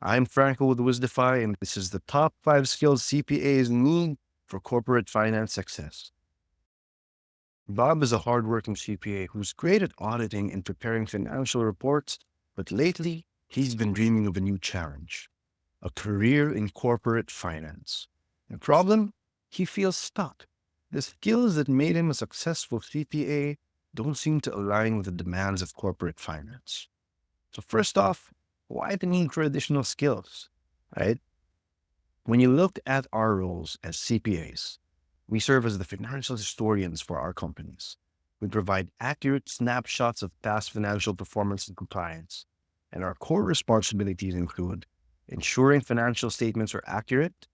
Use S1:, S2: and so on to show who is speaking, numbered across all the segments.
S1: I'm Franco with Wisdify, and this is the top 5 skills CPAs need for corporate finance success. Bob is a hardworking CPA who's great at auditing and preparing financial reports, but lately he's been dreaming of a new challenge, a career in corporate finance. The problem? He feels stuck. The skills that made him a successful CPA don't seem to align with the demands of corporate finance. So first off, why the need for additional skills, right? When you look at our roles as CPAs, we serve as the financial historians for our companies. We provide accurate snapshots of past financial performance and compliance. And our core responsibilities include ensuring financial statements are accurate,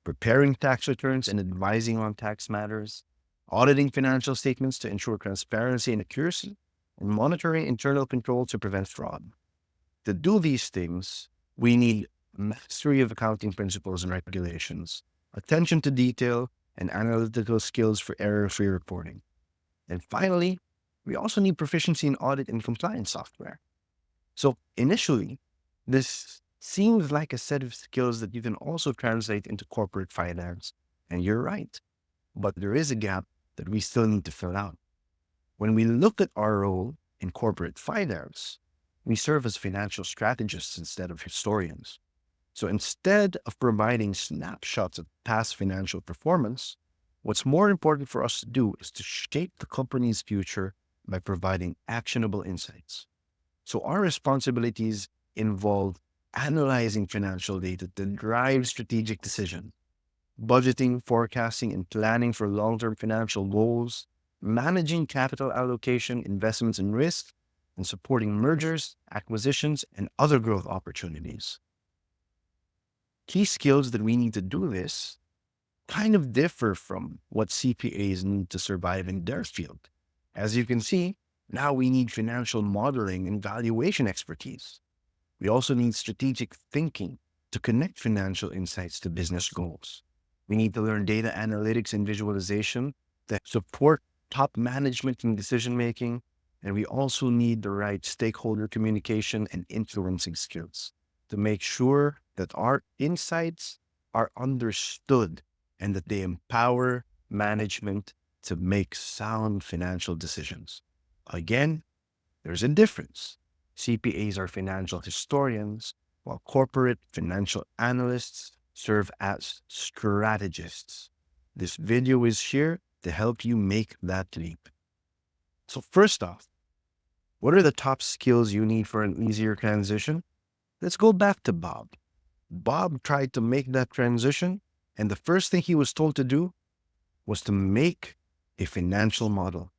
S1: preparing tax returns and advising on tax matters, auditing financial statements to ensure transparency and accuracy, and monitoring internal control to prevent fraud. To do these things, we need mastery of accounting principles and regulations, attention to detail, and analytical skills for error-free reporting. And finally, we also need proficiency in audit and compliance software. So initially, this seems like a set of skills that you can also translate into corporate finance. And you're right, but there is a gap that we still need to fill out. When we look at our role in corporate finance, we serve as financial strategists instead of historians. So instead of providing snapshots of past financial performance, what's more important for us to do is to shape the company's future by providing actionable insights. So our responsibilities involve analyzing financial data to drive strategic decisions, budgeting, forecasting, and planning for long-term financial goals, managing capital allocation, investments, and risk, and supporting mergers, acquisitions, and other growth opportunities. Key skills that we need to do this kind of differ from what CPAs need to survive in their field. As you can see, now we need financial modeling and valuation expertise. We also need strategic thinking to connect financial insights to business goals. We need to learn data analytics and visualization that support top management and decision-making. And we also need the right stakeholder communication and influencing skills to make sure that our insights are understood and that they empower management to make sound financial decisions. Again, there's a difference. CPAs are financial historians, while corporate financial analysts serve as strategists. This video is here to help you make that leap. So first off, what are the top skills you need for an easier transition? Let's go back to Bob. Bob tried to make that transition, and the first thing he was told to do was to make a financial model.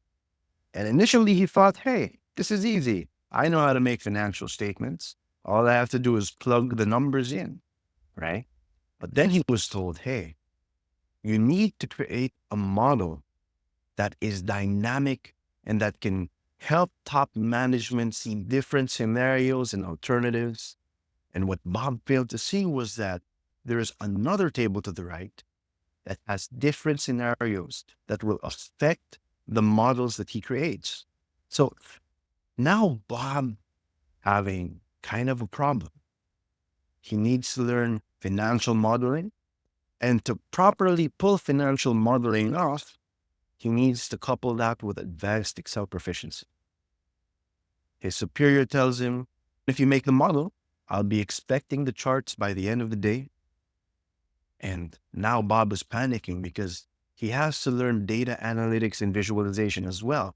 S1: And initially he thought, hey, this is easy. I know how to make financial statements. All I have to do is plug the numbers in, right? But then he was told, hey, you need to create a model that is dynamic and that can help top management see different scenarios and alternatives. And what Bob failed to see was that there is another table to the right that has different scenarios that will affect the models that he creates. So now Bob having kind of a problem. He needs to learn financial modeling, and to properly pull financial modeling off, he needs to couple that with advanced Excel proficiency. His superior tells him, if you make the model, I'll be expecting the charts by the end of the day. And now Bob is panicking because he has to learn data analytics and visualization as well.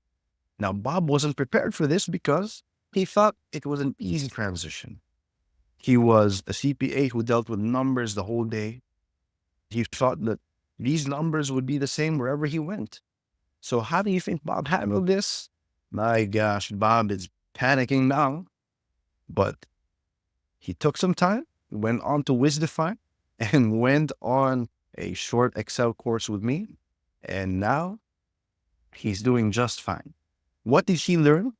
S1: Now, Bob wasn't prepared for this because he thought it was an easy transition. He was a CPA who dealt with numbers the whole day. He thought that these numbers would be the same wherever he went. So how do you think Bob handled this? My gosh, Bob is panicking now. But he took some time, went on to Wisdify, and went on a short Excel course with me. And now he's doing just fine. What did he learn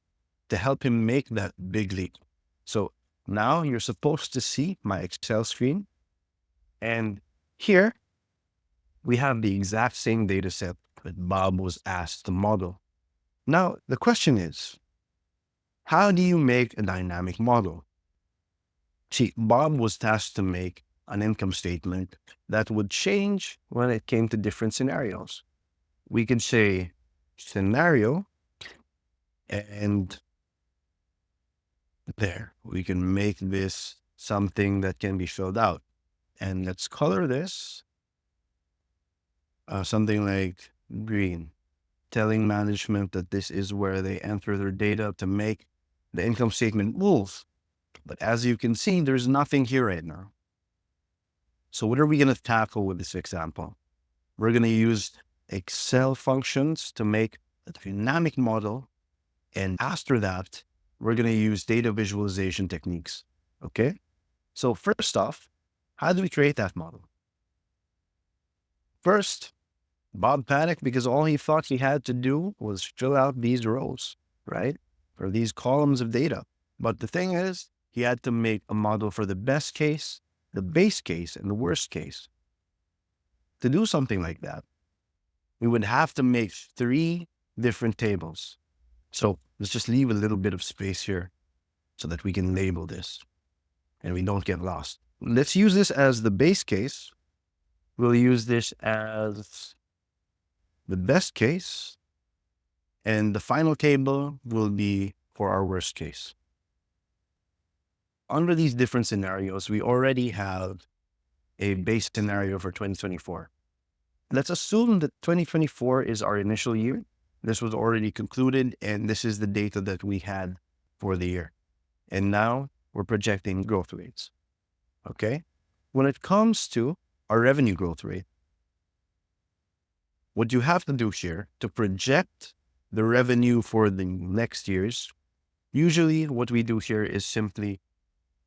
S1: to help him make that big leap? So now you're supposed to see my Excel screen. And here we have the exact same data set that Bob was asked to model. Now, the question is, how do you make a dynamic model? See, Bob was tasked to make an income statement that would change when it came to different scenarios. We could say scenario, and there, we can make this something that can be filled out. And let's color this something like green, telling management that this is where they enter their data to make the income statement move. But as you can see, there's nothing here right now. So what are we going to tackle with this example? We're going to use Excel functions to make a dynamic model. And after that, we're going to use data visualization techniques. Okay. So first off, how do we create that model? First, Bob panicked because all he thought he had to do was fill out these rows, right? Or these columns of data. But the thing is, he had to make a model for the best case, the base case, and the worst case. To do something like that, we would have to make 3 different tables. So let's just leave a little bit of space here so that we can label this and we don't get lost. Let's use this as the base case. We'll use this as the best case, and the final table will be for our worst case. Under these different scenarios, we already have a base scenario for 2024. Let's assume that 2024 is our initial year. This was already concluded, and this is the data that we had for the year. And now we're projecting growth rates. Okay? When it comes to our revenue growth rate, what you have to do here to project the revenue for the next years, usually what we do here is simply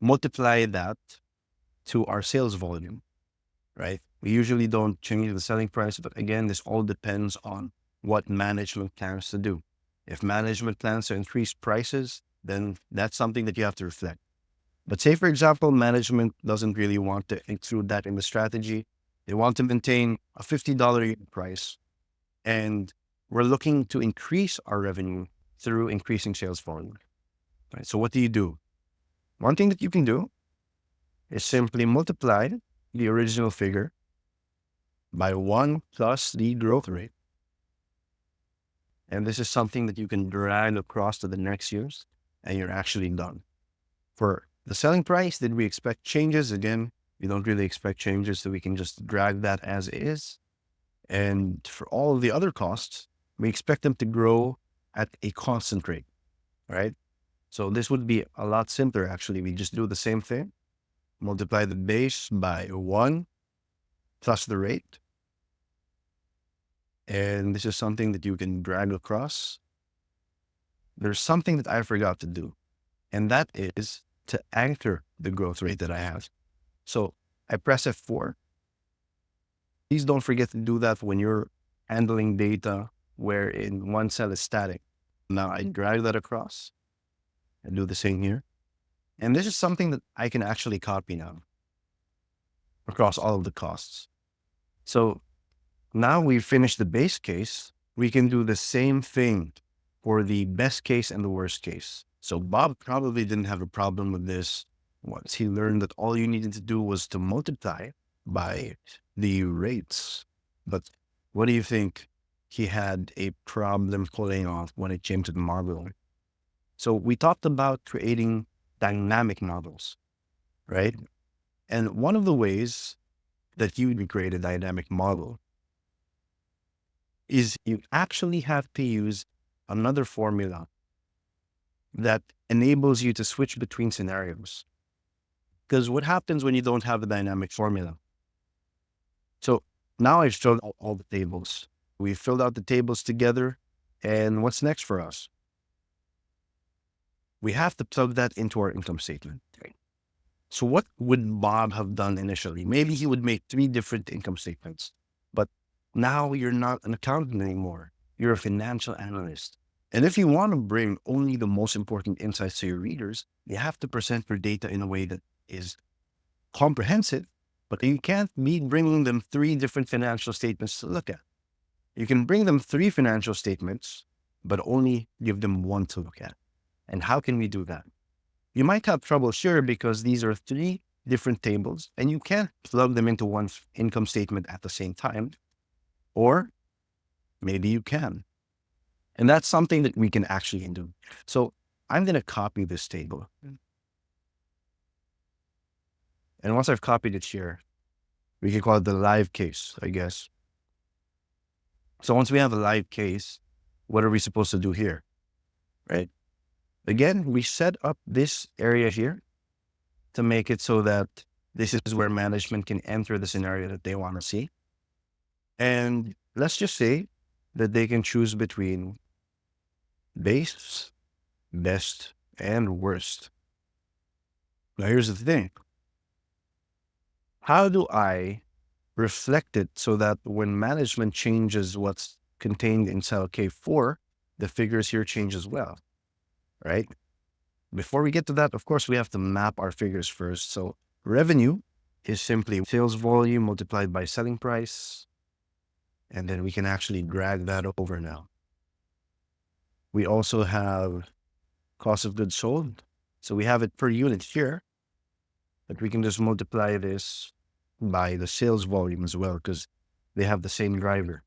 S1: multiply that to our sales volume, right? We usually don't change the selling price, but again, this all depends on what management plans to do. If management plans to increase prices, then that's something that you have to reflect. But say, for example, management doesn't really want to include that in the strategy. They want to maintain a $50 unit price, and we're looking to increase our revenue through increasing sales volume. Right? So what do? One thing that you can do is simply multiply the original figure by 1 plus the growth rate. And this is something that you can drag across to the next years, and you're actually done. For the selling price, did we expect changes? Again, we don't really expect changes, so we can just drag that as is. And for all of the other costs, we expect them to grow at a constant rate, right? So this would be a lot simpler, actually. We just do the same thing, multiply the base by 1 plus the rate. And this is something that you can drag across. There's something that I forgot to do, and that is to anchor the growth rate that I have. So I press F4. Please don't forget to do that when you're handling data where in one cell is static. Now I drag that across and do the same here. And this is something that I can actually copy now across all of the costs. So now we've finished the base case. We can do the same thing for the best case and the worst case. So Bob probably didn't have a problem with this once he learned that all you needed to do was to multiply by the rates. But what do you think he had a problem pulling off when it came to the modeling? So we talked about creating dynamic models, right? And one of the ways that you would create a dynamic model is you actually have to use another formula that enables you to switch between scenarios. Because what happens when you don't have a dynamic formula? So now I've filled out all the tables. We filled out the tables together. And what's next for us? We have to plug that into our income statement. So what would Bob have done initially? Maybe he would make 3 different income statements, but now you're not an accountant anymore. You're a financial analyst. And if you want to bring only the most important insights to your readers, you have to present your data in a way that is comprehensive, but you can't be bringing them 3 different financial statements to look at. You can bring them 3 financial statements, but only give them 1 to look at. And how can we do that? You might have trouble here because these are three different tables and you can't plug them into one income statement at the same time, or maybe you can. And that's something that we can actually do. So I'm going to copy this table. And once I've copied it here, we can call it the live case, I guess. So once we have a live case, what are we supposed to do here, right? Again, we set up this area here to make it so that this is where management can enter the scenario that they want to see. And let's just say that they can choose between base, best, and worst. Now, here's the thing. How do I reflect it so that when management changes what's contained in cell K4, the figures here change as well, right? Before we get to that, of course, we have to map our figures first. So revenue is simply sales volume multiplied by selling price. And then we can actually drag that over now. We also have cost of goods sold. So we have it per unit here, but we can just multiply this by the sales volume as well because they have the same driver.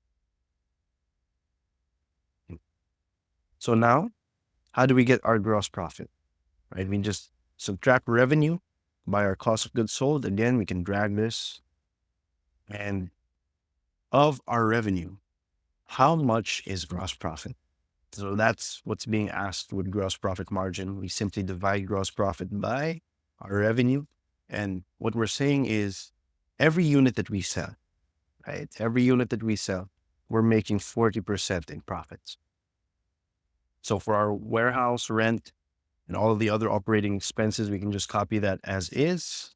S1: So now, how do we get our gross profit, right? We just subtract revenue by our cost of goods sold. Again, we can drag this. And of our revenue, how much is gross profit? So that's what's being asked with gross profit margin. We simply divide gross profit by our revenue. And what we're saying is every unit that we sell, right? Every unit that we sell, we're making 40% in profits. So for our warehouse rent and all of the other operating expenses, we can just copy that as is.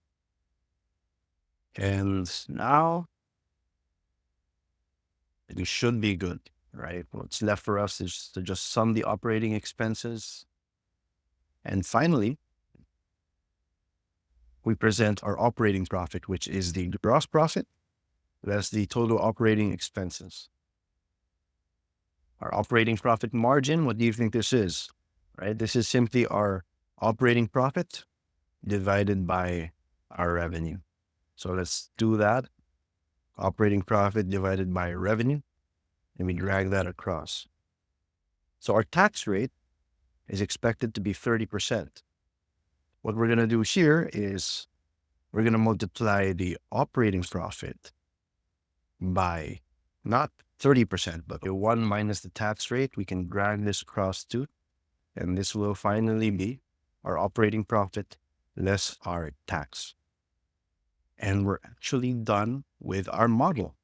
S1: And now it should be good, right? What's left for us is to just sum the operating expenses. And finally, we present our operating profit, which is the gross profit. That's the total operating expenses. Our operating profit margin, what do you think this is? Right? This is simply our operating profit divided by our revenue. So let's do that. Operating profit divided by revenue, and we drag that across. So our tax rate is expected to be 30%. What we're going to do here is we're going to multiply the operating profit by not 30%, but 1 minus the tax rate. We can drag this across too, and this will finally be our operating profit less our tax. And we're actually done with our model,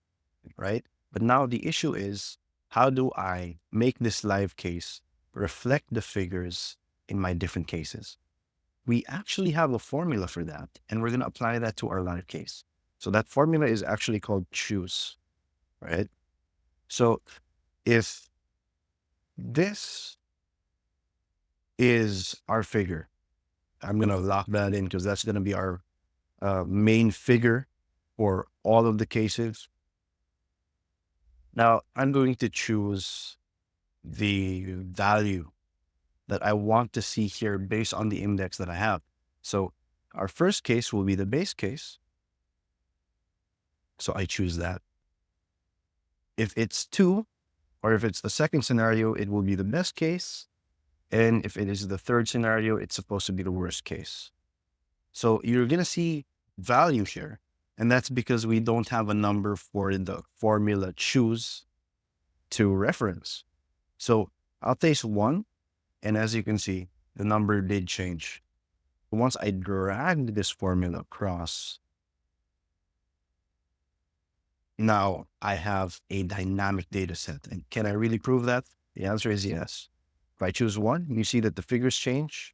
S1: right? But now the issue is, how do I make this live case reflect the figures in my different cases? We actually have a formula for that, and we're going to apply that to our live case. So that formula is actually called choose, right? So if this is our figure, I'm going to lock that in because that's going to be our main figure for all of the cases. Now I'm going to choose the value that I want to see here based on the index that I have. So our first case will be the base case. So I choose that. If it's 2, or if it's the second scenario, it will be the best case. And if it is the third scenario, it's supposed to be the worst case. So you're going to see value here. And that's because we don't have a number for the formula choose to reference. So I'll taste 1. And as you can see, the number did change. Once I dragged this formula across, now I have a dynamic data set. And can I really prove that? The answer is yes. If I choose 1, you see that the figures change.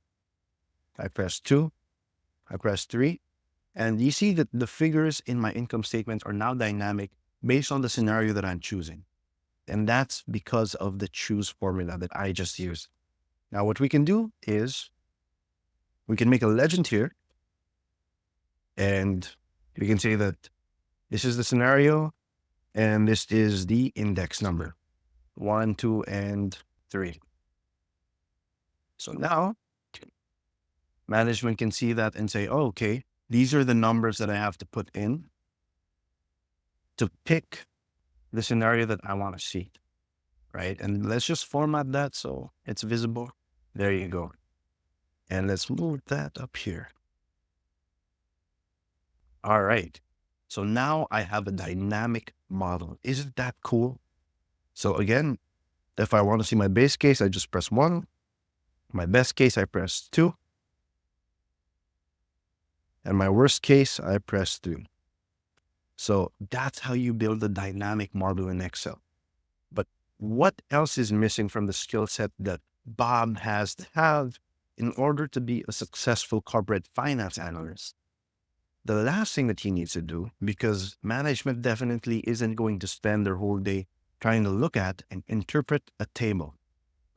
S1: I press 2, I press 3, and you see that the figures in my income statement are now dynamic based on the scenario that I'm choosing. And that's because of the choose formula that I just used. Now, what we can do is we can make a legend here, and we can say that this is the scenario, and this is the index number, 1, 2, and 3. So now Management can see that and say, oh, okay, these are the numbers that I have to put in to pick the scenario that I want to see, right? And let's just format that so it's visible. There you go. And let's move that up here. All right. So now I have a dynamic model. Isn't that cool? So again, if I want to see my base case, I just press 1. My best case, I press 2. And my worst case, I press 3. So that's how you build a dynamic model in Excel. But what else is missing from the skill set that Bob has to have in order to be a successful corporate finance analyst? The last thing that he needs to do, because management definitely isn't going to spend their whole day trying to look at and interpret a table,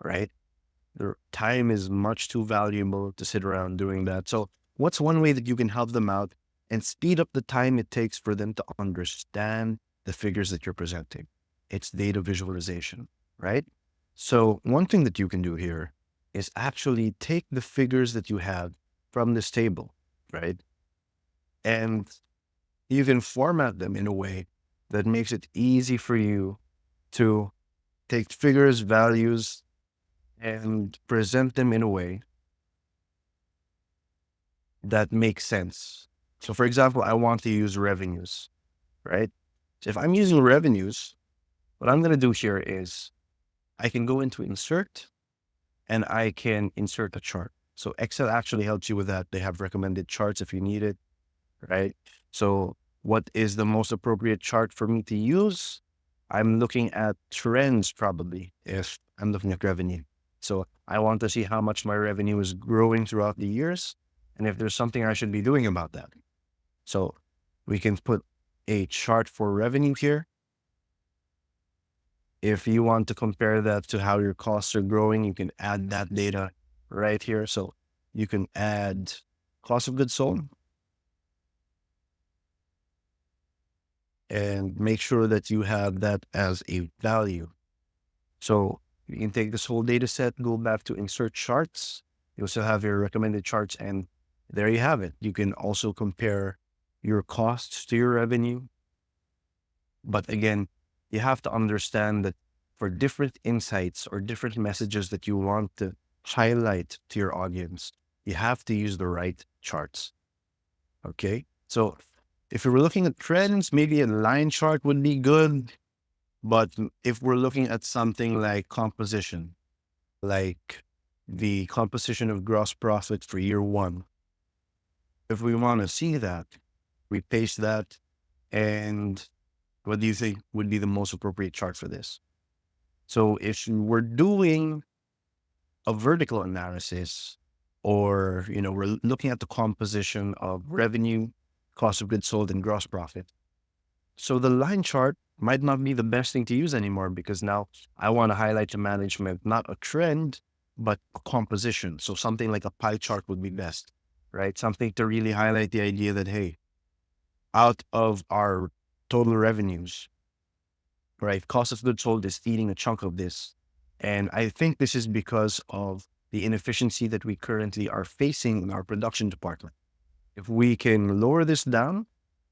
S1: right? Their time is much too valuable to sit around doing that. So what's one way that you can help them out and speed up the time it takes for them to understand the figures that you're presenting? It's data visualization, right? So one thing that you can do here is actually take the figures that you have from this table, right? And you can format them in a way that makes it easy for you to take figures, values, and present them in a way that makes sense. So for example, I want to use revenues, right? So if I'm using revenues, what I'm going to do here is I can go into insert and I can insert a chart. So Excel actually helps you with that. They have recommended charts if you need it, right? So what is the most appropriate chart for me to use? I'm looking at trends probably if I'm looking at revenue. So I want to see how much my revenue is growing throughout the years and if there's something I should be doing about that. So we can put a chart for revenue here. If you want to compare that to how your costs are growing, you can add that data right here. So you can add cost of goods sold and make sure that you have that as a value. So you can take this whole data set, go back to insert charts. You also have your recommended charts, and there you have it. You can also compare your costs to your revenue. But again, you have to understand that for different insights or different messages that you want to highlight to your audience, you have to use the right charts. Okay. So if we were looking at trends, maybe a line chart would be good. But if we're looking at something like composition, like the composition of gross profit for year 1, if we want to see that, we paste that. And what do you think would be the most appropriate chart for this? So if we're doing a vertical analysis, or, we're looking at the composition of revenue, cost of goods sold, and gross profit. So the line chart might not be the best thing to use anymore because now I want to highlight to management, not a trend, but a composition. So something like a pie chart would be best, right? Something to really highlight the idea that, hey, out of our total revenues, right, cost of goods sold is eating a chunk of this. And I think this is because of the inefficiency that we currently are facing in our production department. If we can lower this down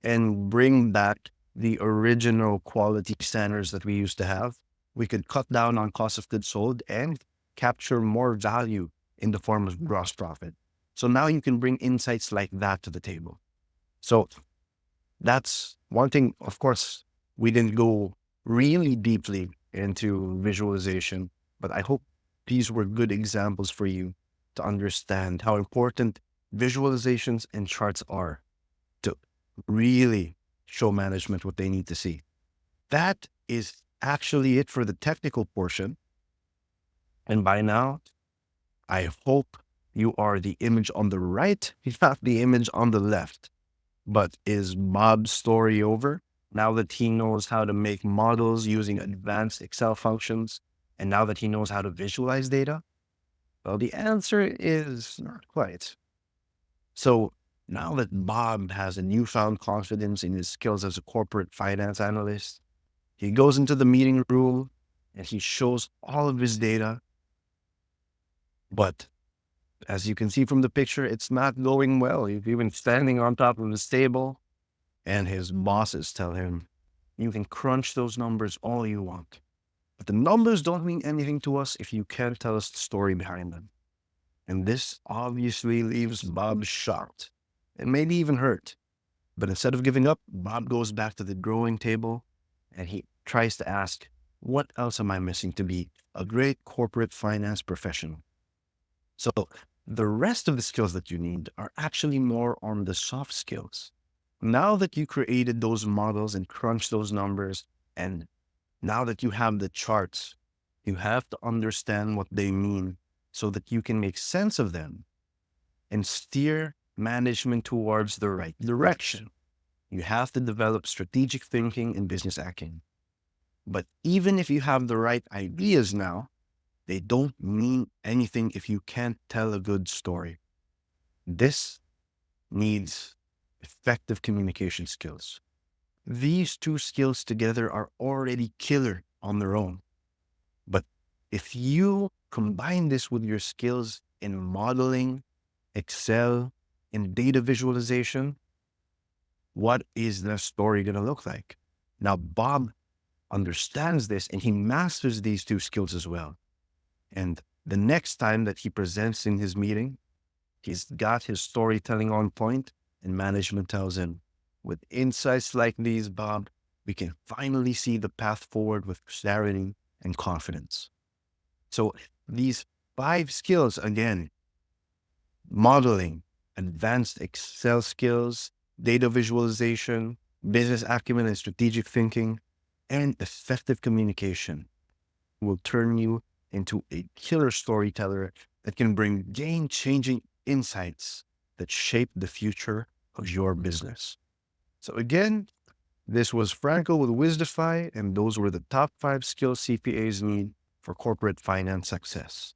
S1: and bring back the original quality standards that we used to have, we could cut down on cost of goods sold and capture more value in the form of gross profit. So now you can bring insights like that to the table. So that's one thing. Of course, we didn't go really deeply into visualization, but I hope these were good examples for you to understand how important visualizations and charts are to really show management what they need to see. That is actually it for the technical portion. And by now, I hope you are the image on the right, not the image on the left. But is Bob's story over? Now that he knows how to make models using advanced Excel functions, and now that he knows how to visualize data? Well, the answer is not quite. So now that Bob has a newfound confidence in his skills as a corporate finance analyst, he goes into the meeting room and he shows all of his data. But As you can see from the picture, it's not going well. He's even standing on top of his table, and his bosses tell him, you can crunch those numbers all you want, but the numbers don't mean anything to us if you can't tell us the story behind them. And this obviously leaves Bob shocked and maybe even hurt. But instead of giving up, Bob goes back to the drawing table and he tries to ask, what else am I missing to be a great corporate finance professional? So the rest of the skills that you need are actually more on the soft skills. Now that you created those models and crunched those numbers, and now that you have the charts, you have to understand what they mean so that you can make sense of them and steer management towards the right direction. You have to develop strategic thinking and business acumen. But even if you have the right ideas now, they don't mean anything if you can't tell a good story. This needs effective communication skills. These two skills together are already killer on their own. But if you combine this with your skills in modeling, Excel, and data visualization, what is the story going to look like? Now, Bob understands this and he masters these two skills as well. And the next time that he presents in his meeting, he's got his storytelling on point, and management tells him, with insights like these, Bob, we can finally see the path forward with clarity and confidence. So these 5 skills, again, modeling, advanced Excel skills, data visualization, business acumen and strategic thinking, and effective communication will turn you into a killer storyteller that can bring game-changing insights that shape the future of your business. So again, this was Franco with Wisdify, and those were the top 5 skills CPAs need for corporate finance success.